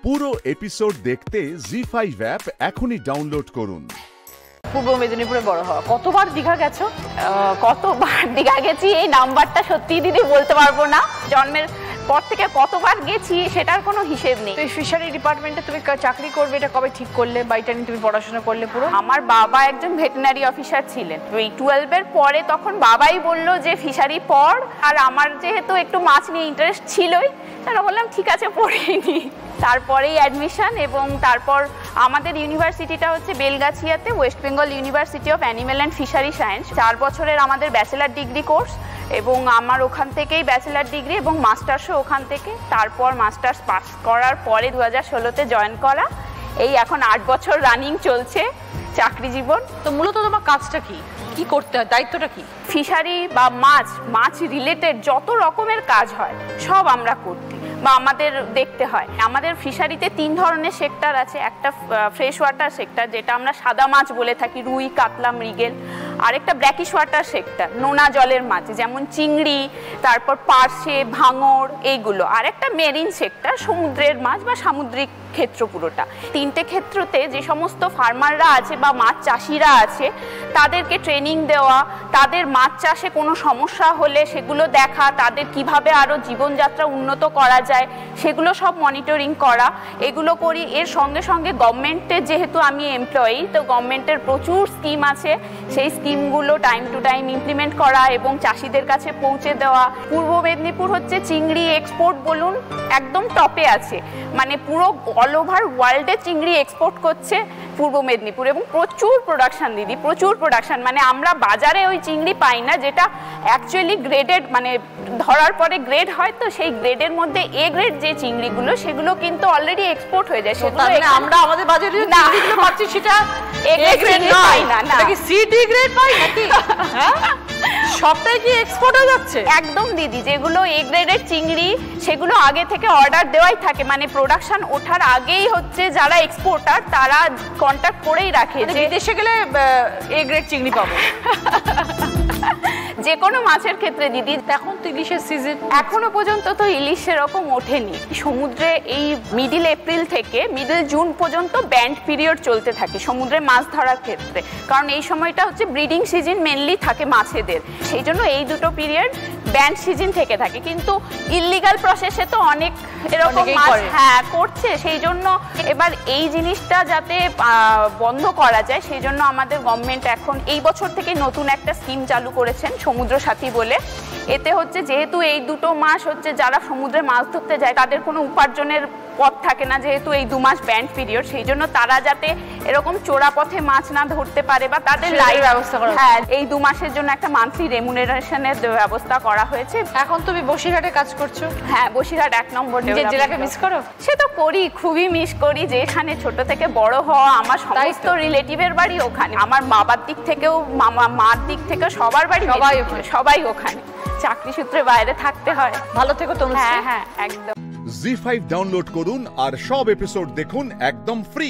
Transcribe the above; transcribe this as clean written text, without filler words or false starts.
পুরো এপিসোড দেখতে জি5 অ্যাপ এখনই ডাউনলোড করুন। পূর্ব মেদিনীপুরে বড় হওয়া, কতবার দীঘা গেছো? কতবার দীঘা গেছি এই নাম্বারটা সত্যি দিদি বলতে পারবো না। জন্মের পর থেকে কতবার গেছি সেটার কোনো হিসেব নেই। তো এই ফিশারি ডিপার্টমেন্টে তুমি চাকরি করবে, এটা কবে ঠিক করলে বা এটা নিয়ে তুমি পড়াশোনা করলে পুরো? আমার বাবা একজন ভেটেরিনারি অফিসার ছিলেন, ওই 12-এর পরে তখন বাবাই বললো যে ফিশারি পড়, আর আমার যেহেতু একটু মাছ নিয়ে ইন্টারেস্ট ছিলই, তারা বললাম ঠিক আছে পড়েই নি। তারপরেই অ্যাডমিশন, এবং তারপর আমাদের ইউনিভার্সিটিটা হচ্ছে বেলগাছিয়াতে, West Bengal University of Animal and Fishery Science. 4 বছরের আমাদের ব্যাচেলার ডিগ্রি কোর্স, এবং আমার ওখান থেকেই ব্যাচেলার ডিগ্রি এবং মাস্টার্সও ওখান থেকে। তারপর মাস্টার্স পাস করার পরে 2016-তে জয়েন করা, এই এখন 8 বছর রানিং চলছে চাকরি জীবন। তো মূলত তোমার কাজটা কি, কি করতে হয়, দায়িত্বটা কি? ফিশারি বা মাছ রিলেটেড যত রকমের কাজ হয় সব আমরা করতে বা আমাদের দেখতে হয়। আমাদের ফিশারিতে 3 ধরনের সেক্টর আছে। একটা ফ্রেশ ওয়াটার সেক্টর, যেটা আমরা সাদা মাছ বলে থাকি, রুই, কাতলা, মৃগেল। আরেকটা ব্র্যাকিশ ওয়াটার সেক্টর, নোনা জলের মাছ যেমন চিংড়ি, তারপর পার্শে, ভাঙড়, এইগুলো। আর একটা মেরিন সেক্টর, সমুদ্রের মাছ বা সামুদ্রিক ক্ষেত্র পুরোটা। 3টে ক্ষেত্রতে যে সমস্ত ফার্মাররা আছে বা মাছ চাষিরা আছে তাদেরকে ট্রেনিং দেওয়া, তাদের মাছ চাষে কোনো সমস্যা হলে সেগুলো দেখা, তাদের কিভাবে আরও জীবনযাত্রা উন্নত করা যায় সেগুলো সব মনিটরিং করা, এগুলো করি। এর সঙ্গে সঙ্গে গভর্নমেন্টের, যেহেতু আমি এমপ্লয়ি, তো গভর্নমেন্টের প্রচুর স্কিম আছে, সেই স্কিমগুলো টাইম টু টাইম ইমপ্লিমেন্ট করা এবং চাষিদের কাছে পৌঁছে দেওয়া। পূর্ব মেদিনীপুর হচ্ছে চিংড়ি এক্সপোর্ট বলুন একদম টপে আছে, মানে পুরো অল ওভার ওয়ার্ল্ডে চিংড়ি এক্সপোর্ট করছে পূর্ব মেদিনীপুর, এবং প্রচুর প্রোডাকশন দিদি, প্রচুর প্রোডাকশন। মানে আমরা বাজারে ওই চিংড়ি পাই না যেটা অ্যাকচুয়ালি গ্রেডেড, মানে ধরার পরে গ্রেড হয়, তো সেই গ্রেডের মধ্যে এ গ্রেড যে চিংড়িগুলো সেগুলো কিন্তু অলরেডি এক্সপোর্ট হয়ে যায়। সেগুলো আমরা আমাদের বাজারে যে চিংড়িগুলো পাচ্ছি সেটা এ গ্রেড পাই না, এটা কি সি ডি গ্রেড পাই নাকি? সবটাই কি এক্সপোর্ট হয়ে যাচ্ছে? একদম দিদি, যেগুলো এ গ্রেডের চিংড়ি সেগুলো আগে থেকে অর্ডার দেওয়াই থাকে, মানে প্রোডাকশন ওঠার আগেই হচ্ছে যারা এক্সপোর্টার তারা কন্ট্যাক্ট করেই রাখে যে বিদেশে গেলে এ গ্রেড চিংড়ি পাবো। যে কোনো মাছের ক্ষেত্রে দিদি। এখন তো ইলিশের সিজন, এখনো পর্যন্ত তো ইলিশ সেরকম ওঠেনি সমুদ্রে। এই মিডল এপ্রিল থেকে মিডল জুন পর্যন্ত ব্যান্ড পিরিয়ড চলতে থাকে সমুদ্রে মাছ ধরার ক্ষেত্রে, কারণ এই সময়টা হচ্ছে ব্রিডিং সিজন মেনলি থাকে মাছেদের, সেই জন্য এই দুটো পিরিয়ড ব্যান্ড সিজন থেকে থাকে। কিন্তু ইললিগাল প্রসেসে তো অনেক এরকম মাছ করছে, সেই জন্য এবার এই জিনিসটা যাতে বন্ধ করা যায় সেই জন্য আমাদের গভর্নমেন্ট এখন এই বছর থেকে নতুন একটা স্কিম চালু করেছেন, সমুদ্র সাথী বলে। এতে হচ্ছে যেহেতু এই দুটো মাস হচ্ছে যারা সমুদ্রে মাছ ধরতে যায় তাদের কোনো উপার্জনের পথ থাকে না, যেহেতু এই 2 মাস ব্যান্ড পিরিয়ড, সেই জন্য তারা যাতে এরকম চোরা পথে মাছ না ধরতে পারে বা তাদের লাইভ ব্যবস্থা করা, হ্যাঁ, এই 2 মাসের জন্য একটা মান্থলি রেমুনারেশনের ব্যবস্থা করা হয়েছে। এখন তুমি বসিরহাটে কাজ করছো? হ্যাঁ, বসিরহাট 1 নম্বর জেলাকে মিস করো? সে তো করি, খুবই মিস করি, যেখানে ছোট থেকে বড় হওয়া, আমার সমস্ত রিলেটিভের বাড়ি ওখানে, আমার বাবার দিক থেকেও মার দিক থেকেও সবার বাড়ি সবাই ওখানে, চাকরি সূত্রে বাইরে থাকতে হয়। ভালো থেকো তোমরা। হ্যাঁ, একদম। জি5 ডাউনলোড করুন আর সব এপিসোড দেখুন একদম ফ্রি।